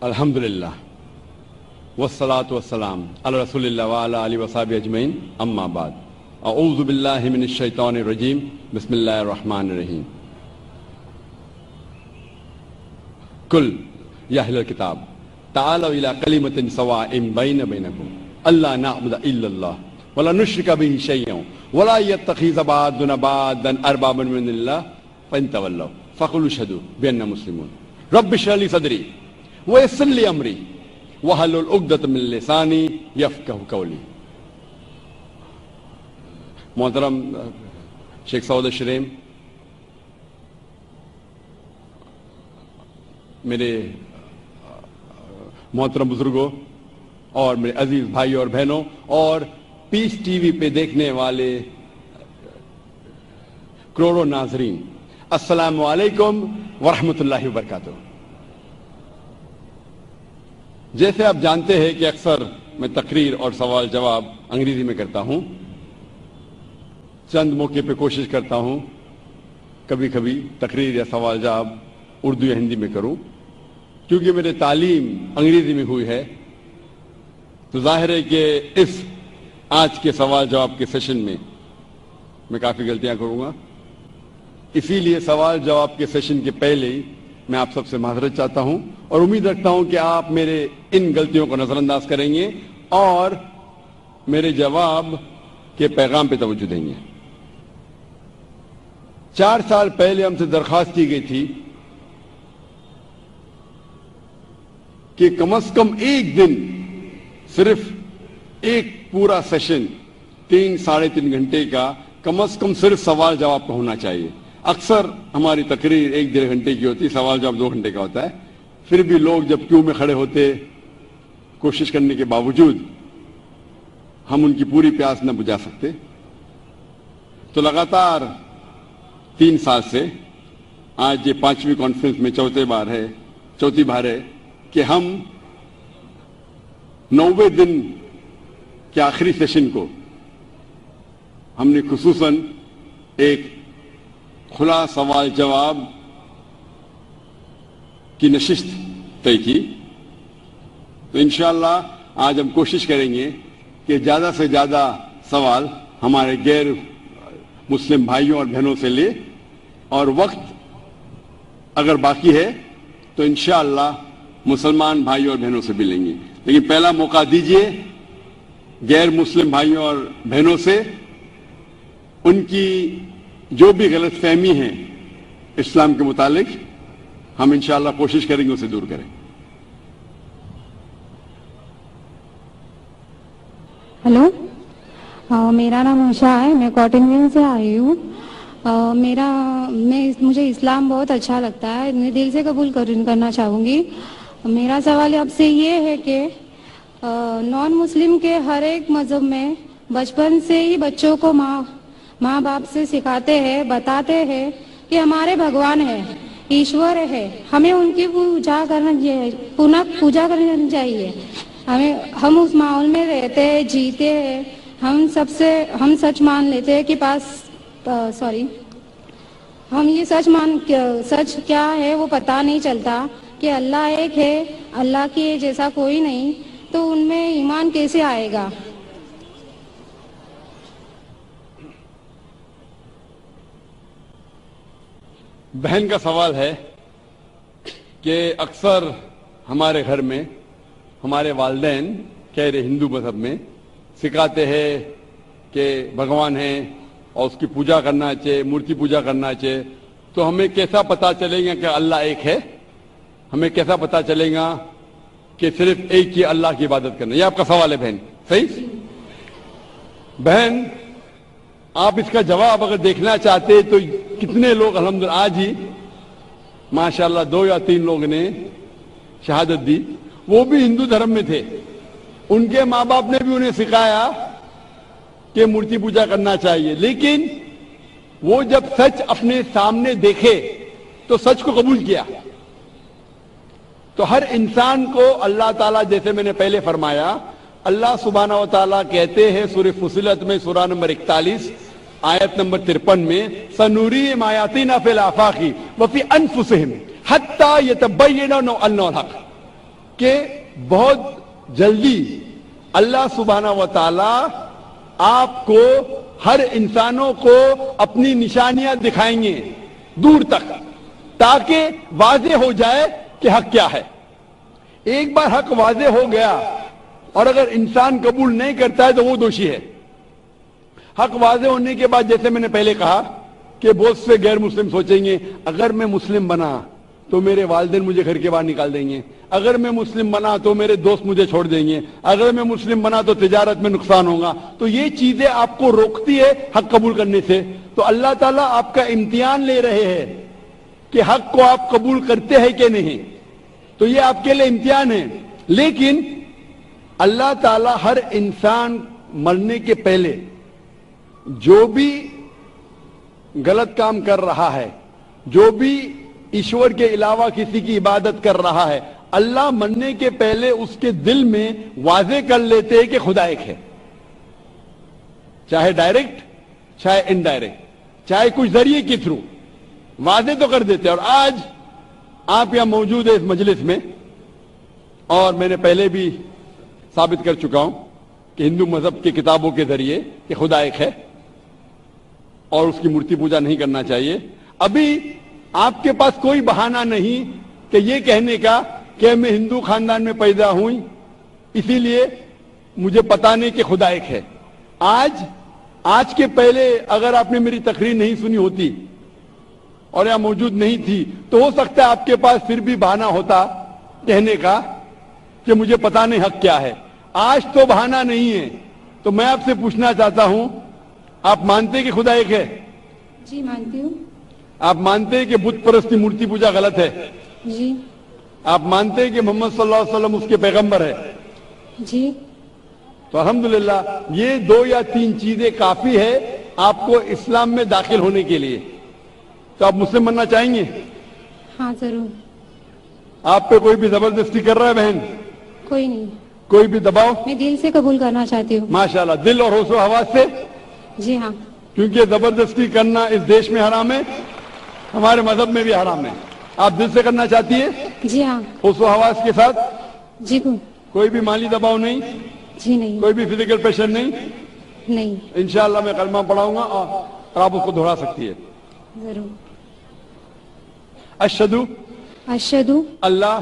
الحمدللہ والصلاة والسلام علی رسول اللہ وعلی آلہ وصحبہ اجمعین، اما بعد، اعوذ باللہ من الشیطان الرجیم، بسم اللہ الرحمن الرحیم۔ قل یا اہل الکتاب تعالوا الی کلمۃ سواء بین بینکم الا نعبد الا اللہ ولا نشرک به شیئا ولا یتخذ بعضنا بعضا اربابا من اللہ فإن تولوا فقولوا اشهدوا بأننا مسلمون۔ رب اشرح لي صدری ویسر لی امری واحلل عقدۃ من لسانی یفقہوا قولی۔ محترم شیخ سعود شریم، میرے محترم بزرگوں اور میرے عزیز بھائیوں اور بہنوں اور پیس ٹی وی پہ دیکھنے والے کروڑوں ناظرین، السلام علیکم ورحمۃ اللہ وبرکاتہ۔ جیسے آپ جانتے ہیں کہ اکثر میں تقریر اور سوال جواب انگریزی میں کرتا ہوں، چند موقع پہ کوشش کرتا ہوں کبھی کبھی تقریر یا سوال جواب اردو یا ہندی میں کروں، کیونکہ میری تعلیم انگریزی میں ہوئی ہے تو ظاہر ہے کہ اس آج کے سوال جواب کے سیشن میں کافی غلطیاں کروں گا، اسی لیے سوال جواب کے سیشن کے پہلے ہی میں آپ سب سے معذرت چاہتا ہوں اور امید رکھتا ہوں کہ آپ میرے ان غلطیوں کو نظر انداز کریں گے اور میرے جواب کے پیغام پہ توجہ دیں گے۔ 4 سال پہلے ہم سے درخواست کی گئی تھی کہ کم از کم ایک دن صرف ایک پورا سیشن 3-3.5 گھنٹے کا کم از کم صرف سوال جواب کا ہونا چاہیے۔ اکثر ہماری تقریر 1-1.5 گھنٹے کی ہوتی، سوال جواب 2 گھنٹے کا ہوتا ہے، پھر بھی لوگ جب کیوں میں کھڑے ہوتے کوشش کرنے کے باوجود ہم ان کی پوری پیاس نہ بجھا سکتے، تو لگاتار 3 سال سے آج یہ 5ویں کانفرنس میں چوتھی بار ہے کہ ہم 90 دن کے آخری سیشن کو ہم نے خصوصاً ایک کھلا سوال جواب کی نشست طے کی، تو انشاءاللہ آج ہم کوشش کریں گے کہ زیادہ سے زیادہ سوال ہمارے غیر مسلم بھائیوں اور بہنوں سے لے، اور وقت اگر باقی ہے تو انشاءاللہ مسلمان بھائیوں اور بہنوں سے بھی لیں گے، لیکن پہلا موقع دیجئے غیر مسلم بھائیوں اور بہنوں سے ان کی جو بھی غلط فہمی ہے اسلام کے متعلق ہم انشاءاللہ کوشش کریں گے اسے دور کریں۔ ہلو، میرا نام عشا ہے، میں کاٹن ویل سے آئی ہوں۔ مجھے اسلام بہت اچھا لگتا ہے، میں دل سے قبول کرنا چاہوں گی۔ میرا سوال آپ سے یہ ہے کہ نان مسلم کے ہر ایک مذہب میں بچپن سے ہی بچوں کو ماں باپ سے سکھاتے ہیں، بتاتے ہیں کہ ہمارے بھگوان ہے، ایشور ہے، ہمیں ان کی پوجا کرنی چاہیے۔ ہم اس ماحول میں رہتے ہیں، جیتے ہیں، ہم سچ مان لیتے ہیں کہ ہم یہ سچ کیا ہے وہ پتہ نہیں چلتا کہ اللہ ایک ہے، اللہ کے جیسا کوئی نہیں، تو ان میں ایمان کیسے آئے گا؟ بہن کا سوال ہے کہ اکثر ہمارے گھر میں ہمارے والدین خیر ہندو مذہب میں سکھاتے ہیں کہ بھگوان ہیں اور اس کی پوجا کرنا چاہیے، مورتی پوجا کرنا چاہیے، تو ہمیں کیسا پتا چلے گا کہ اللہ ایک ہے؟ ہمیں کیسا پتا چلے گا کہ صرف ایک ہی اللہ کی عبادت کرنا؟ یہ آپ کا سوال ہے بہن، صحیح؟ بہن، آپ اس کا جواب اگر دیکھنا چاہتے تو کتنے لوگ الحمدللہ آج ہی ماشاءاللہ 2 یا 3 لوگ نے شہادت دی، وہ بھی ہندو دھرم میں تھے، ان کے ماں باپ نے بھی انہیں سکھایا کہ مورتی پوجا کرنا چاہیے، لیکن وہ جب سچ اپنے سامنے دیکھے تو سچ کو قبول کیا۔ تو ہر انسان کو اللہ تعالیٰ، جیسے میں نے پہلے فرمایا، اللہ سبحانہ و تعالیٰ کہتے ہیں سورہ فصلت میں سورہ نمبر 41 آیت نمبر 53 میں، سَنُرِيهِمْ آيَاتِنَا فِي الْآفَاقِ وَفِي أَنفُسِهِمْ حَتَّى يَتَبَيَّنَ أَنَّهُ الْحَقُّ۔ کہ بہت جلدی اللہ سبحانہ و تعالی آپ کو ہر انسانوں کو اپنی نشانیاں دکھائیں گے دور تک، تاکہ واضح ہو جائے کہ حق کیا ہے۔ ایک بار حق واضح ہو گیا اور اگر انسان قبول نہیں کرتا ہے تو وہ دوشی ہے۔ حق واضح ہونے کے بعد جیسے میں نے پہلے کہا کہ بہت سے غیر مسلم سوچیں گے اگر میں مسلم بنا تو میرے والدین مجھے گھر کے باہر نکال دیں گے، اگر میں مسلم بنا تو میرے دوست مجھے چھوڑ دیں گے، اگر میں مسلم بنا تو تجارت میں نقصان ہوگا۔ تو یہ چیزیں آپ کو روکتی ہے حق قبول کرنے سے۔ تو اللہ تعالیٰ آپ کا امتحان لے رہے ہیں کہ حق کو آپ قبول کرتے ہیں کہ نہیں، تو یہ آپ کے لیے امتحان ہے۔ لیکن اللہ تعالیٰ ہر انسان مرنے کے پہلے جو بھی غلط کام کر رہا ہے، جو بھی ایشور کے علاوہ کسی کی عبادت کر رہا ہے، اللہ مرنے کے پہلے اس کے دل میں واضح کر لیتے ہیں کہ خدا ایک ہے، چاہے ڈائریکٹ چاہے انڈائریکٹ، چاہے کچھ ذریعے کے تھرو واضح تو کر دیتے ہیں۔ اور آج آپ یہاں موجود ہیں اس مجلس میں، اور میں نے پہلے بھی ثابت کر چکا ہوں کہ ہندو مذہب کی کتابوں کے ذریعے کہ خدا ایک ہے اور اس کی مورتی پوجا نہیں کرنا چاہیے۔ ابھی آپ کے پاس کوئی بہانہ نہیں کہ یہ کہنے کا کہ میں ہندو خاندان میں پیدا ہوں اسی لیے مجھے پتا نہیں کہ خدا ایک ہے۔ آج کے پہلے اگر آپ نے میری تقریر نہیں سنی ہوتی اور یہاں موجود نہیں تھی تو ہو سکتا ہے آپ کے پاس پھر بھی بہانہ ہوتا کہنے کا کہ مجھے پتا نہیں حق کیا ہے۔ آج تو بہانہ نہیں ہے، تو میں آپ سے پوچھنا چاہتا ہوں، آپ مانتے ہیں کہ خدا ایک ہے؟ جی مانتی ہوں۔ آپ مانتے ہیں کہ بت پرستی مورتی پوجا غلط ہے؟ جی۔ آپ مانتے ہیں کہ محمد صلی اللہ علیہ وسلم اس کے پیغمبر ہے؟ جی۔ تو الحمدللہ یہ 2 یا 3 چیزیں کافی ہے آپ کو اسلام میں داخل ہونے کے لیے۔ تو آپ مسلم بننا چاہیں گے؟ ہاں ضرور۔ آپ پہ کوئی بھی زبردستی کر رہا ہے بہن؟ کوئی نہیں، کوئی بھی دباؤ؟ میں دل سے قبول کرنا چاہتی ہوں۔ ماشاءاللہ، دل اور ہوش و حواس سے؟ جی ہاں۔ کیونکہ زبردستی کرنا اس دیش میں حرام ہے، ہمارے مذہب میں بھی حرام ہے۔ آپ دل سے کرنا چاہتی ہے؟ جی ہاں۔ ہوش و حواس کے ساتھ؟ جی کوئی بھی مالی دباؤ نہیں؟ جی نہیں۔ کوئی بھی فزیکل پریشر نہیں؟ نہیں۔ انشاءاللہ میں کلمہ پڑھاؤں گا اور آپ اس کو دہرا سکتی ہے۔ ضرور۔ اشہدو اشہدو اللہ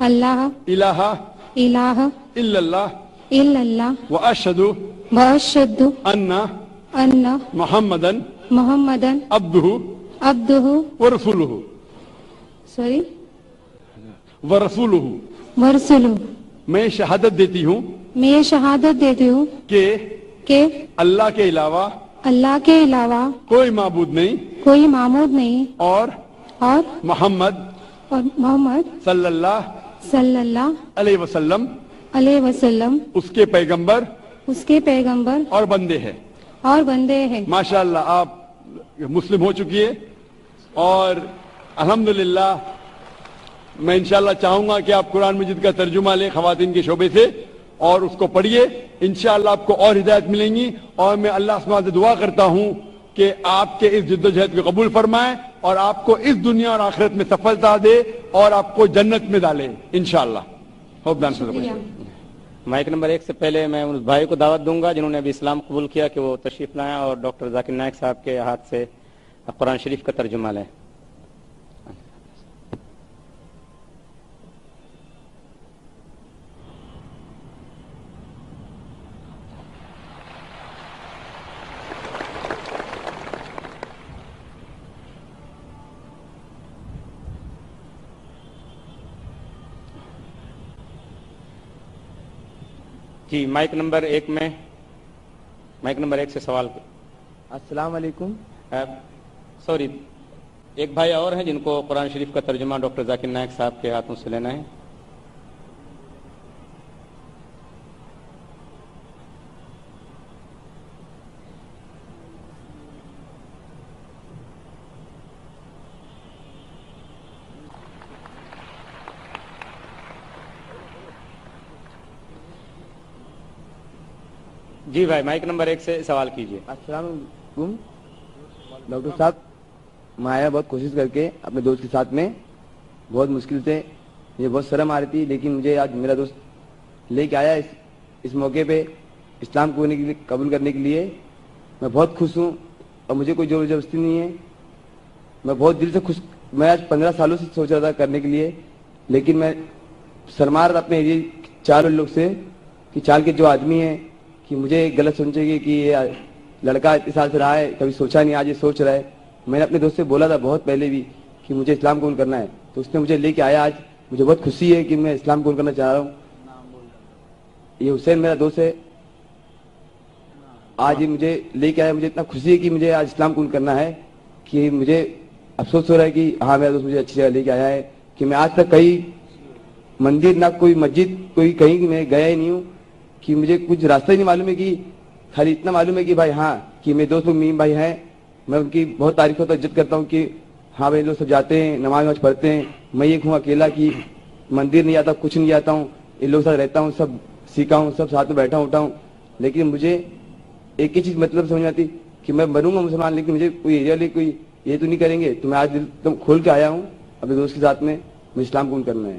اللہ الہ الہ الا اللہ الا اللہ واشہدو واشہد ان ان محمدن محمدن عبدہ عبدہ ورسولہ سوری ورسولہ۔ ورسولہ۔ میں شہادت دیتی ہوں میں یہ شہادت دیتی ہوں کہ اللہ کے علاوہ اللہ کے علاوہ کوئی معبود نہیں کوئی معبود نہیں اور محمد محمد صلی اللہ صلی اللہ علیہ وسلم علیہ وسلم اس کے پیغمبر اس کے پیغمبر اور بندے ہیں۔ اور بندے ہیں۔ ماشاءاللہ آپ مسلم ہو چکی ہے، اور الحمدللہ میں انشاءاللہ چاہوں گا کہ آپ قرآن مجید کا ترجمہ لیں خواتین کے شعبے سے اور اس کو پڑھیے، انشاءاللہ آپ کو اور ہدایت ملیں گی۔ اور میں اللہ سبحانہ سے دعا کرتا ہوں کہ آپ کے اس جد و جہد کو قبول فرمائے اور آپ کو اس دنیا اور آخرت میں سفلتا دے اور آپ کو جنت میں ڈالے انشاءاللہ۔ شکریہ۔ مائک نمبر 1 سے پہلے میں ان بھائی کو دعوت دوں گا جنہوں نے ابھی اسلام قبول کیا کہ وہ تشریف لائیں اور ڈاکٹر ذاکر نائک صاحب کے ہاتھ سے قرآن شریف کا ترجمہ لیں۔ جی مائک نمبر 1 سے سوال۔ السلام علیکم۔ سوری، ایک بھائی اور ہیں جن کو قرآن شریف کا ترجمہ ڈاکٹر ذاکر نائک صاحب کے ہاتھوں سے لینا ہے۔ جی بھائی مائک نمبر 1 سے سوال کیجیے۔ السلام علیکم ڈاکٹر صاحب، میں آیا بہت کوشش کر کے اپنے دوست کے ساتھ میں، بہت مشکل سے مجھے بہت شرم آ رہی تھی، لیکن مجھے آج میرا دوست لے کے آیا اس موقع پہ اسلام کو قبول کرنے کے لیے۔ میں بہت خوش ہوں اور مجھے کوئی زور زبردستی نہیں ہے، میں بہت دل سے خوش۔ میں آج 15 سالوں سے سوچ رہا تھا کرنے کے لیے، لیکن میں شرما رہا تھا اپنے یہ 4 لوگ سے کہ 4 کے جو آدمی ہیں کہ مجھے غلط سمجھے گے کہ یہ لڑکا اتنے سال سے رہا ہے، کبھی سوچا نہیں، آج یہ سوچ رہا ہے۔ میں نے اپنے دوست سے بولا تھا بہت پہلے بھی کہ مجھے اسلام قبول کرنا ہے، تو اس نے مجھے لے کے آیا۔ آج مجھے بہت خوشی ہے کہ میں اسلام قبول کرنا چاہ رہا ہوں۔ یہ حسین میرا دوست ہے، آج یہ مجھے لے کے آیا۔ مجھے اتنا خوشی ہے کہ مجھے آج اسلام قبول کرنا ہے کہ مجھے افسوس ہو رہا ہے کہ ہاں میرا دوست مجھے اچھی جگہ لے کے آیا ہے کہ میں آج تک کہیں مندر نہ کوئی مسجد کوئی کہیں میں گیا ہی نہیں ہوں، کہ مجھے کچھ راستہ ہی نہیں معلوم ہے، کہ خالی اتنا معلوم ہے کہ بھائی ہاں کہ میرے دوست لوگ میم بھائی ہیں، میں ان کی بہت تعریف ہوتا عزت کرتا ہوں کہ ہاں بھائی لوگ سب جاتے ہیں نماز پڑھتے ہیں، میں یہ ہوں اکیلا کہ مندر نہیں آتا، کچھ نہیں جاتا ہوں، ان لوگوں کے ساتھ رہتا ہوں، سب سیکھا ہوں، سب ساتھ میں بیٹھا اٹھا ہوں۔ لیکن مجھے ایک ہی چیز مطلب سمجھ آتی کہ میں بنوں گا مسلمان، لیکن مجھے کوئی ایریا لے کوئی یہ تو نہیں کریں گے، تو میں آج دل کھول کے آیا ہوں اپنے دوست کے ساتھ میں، مجھے اسلام قبول کرنا ہے۔